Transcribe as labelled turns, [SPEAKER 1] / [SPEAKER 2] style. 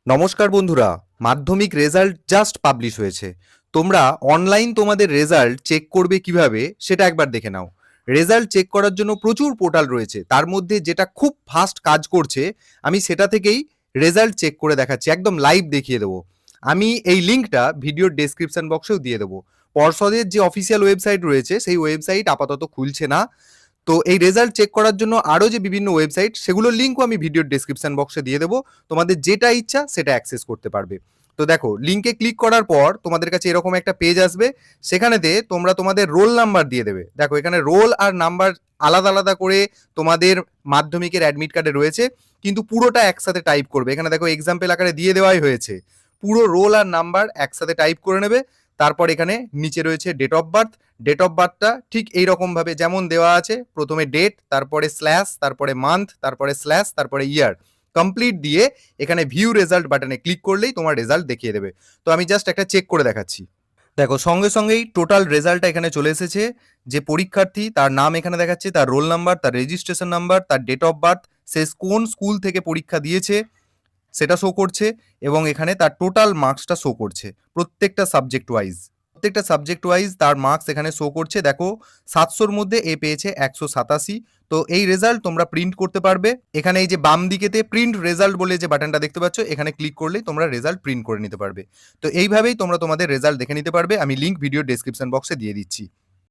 [SPEAKER 1] নমস্কার বন্ধুরা, মাধ্যমিক রেজাল্ট জাস্ট পাবলিশ হয়েছে। তোমরা অনলাইন তোমাদের রেজাল্ট চেক করবে কিভাবে সেটা একবার দেখে নাও। রেজাল্ট চেক করার জন্য প্রচুর পোর্টাল রয়েছে, তার মধ্যে যেটা খুব ফাস্ট কাজ করছে আমি সেটা থেকেই রেজাল্ট চেক করে দেখাচ্ছি, একদম লাইভ দেখিয়ে দেবো। আমি এই লিঙ্কটা ভিডিওর ডেসক্রিপশন বক্সেও দিয়ে দেবো। পর্ষদের যে অফিসিয়াল ওয়েবসাইট রয়েছে সেই ওয়েবসাইট আপাতত খুলছে না। তো এই রেজাল্ট চেক করার জন্য আরও যে বিভিন্ন ওয়েবসাইট সেগুলোর লিঙ্কও আমি ভিডিওর ডেসক্রিপশন বক্সে দিয়ে দেবো। তোমাদের যেটা ইচ্ছা সেটা অ্যাক্সেস করতে পারবে। তো দেখো, লিঙ্কে ক্লিক করার পর তোমাদের কাছে এরকম একটা পেজ আসবে। সেখানেতে তোমরা তোমাদের রোল নাম্বার দিয়ে দেবে। দেখো, এখানে রোল আর নাম্বার আলাদা আলাদা করে তোমাদের মাধ্যমিকের অ্যাডমিট কার্ডে রয়েছে, কিন্তু পুরোটা একসাথে টাইপ করবে। এখানে দেখো এক্সাম্পল আকারে দিয়ে দেওয়াই হয়েছে। পুরো রোল আর নাম্বার একসাথে টাইপ করে নেবে। তারপর এখানে নিচে রয়েছে date of birth. Date of বার্থটা ঠিক এইরকম ভাবে যেমন দেওয়া আছে, প্রথমে ডেট, তারপরে স্ল্যাশ, তারপরে মান্থ, তারপরে স্ল্যাশ, তারপরে ইয়ার কমপ্লিট দিয়ে এখানে ভিউ রেজাল্ট বাটনে ক্লিক করলেই তোমার রেজাল্ট দেখিয়ে দেবে। তো আমি জাস্ট একটা চেক করে দেখাচ্ছি। দেখো, সঙ্গে সঙ্গেই টোটাল রেজাল্টটা এখানে চলে এসেছে। যে পরীক্ষার্থী তার নাম এখানে দেখাচ্ছে, তার রোল নাম্বার, তার রেজিস্ট্রেশন নাম্বার, তার ডেট অফ বার্থ, সে কোন স্কুল থেকে পরীক্ষা দিয়েছে সেটা শো করছে, এবং এখানে তার টোটাল মার্কসটা শো করছে প্রত্যেকটা সাবজেক্ট ওয়াইজ। প্রত্যেকটা সাবজেক্ট ওয়াইজ তার মার্কস এখানে শো করছে। দেখো, 700-র মধ্যে এ পেয়েছে 187। তো এই রেজাল্ট তোমরা প্রিন্ট করতে পারবে। এখানে এই যে বাম দিকেতে প্রিন্ট রেজাল্ট বলে যে বাটনটা দেখতে পাচ্ছ, এখানে ক্লিক করলেই তোমরা রেজাল্ট প্রিন্ট করে নিতে পারবে। তো এইভাবেই তোমরা তোমাদের রেজাল্ট দেখে নিতে পারবে। আমি লিঙ্ক ভিডিও ডেসক্রিপশন বক্সে দিয়ে দিচ্ছি।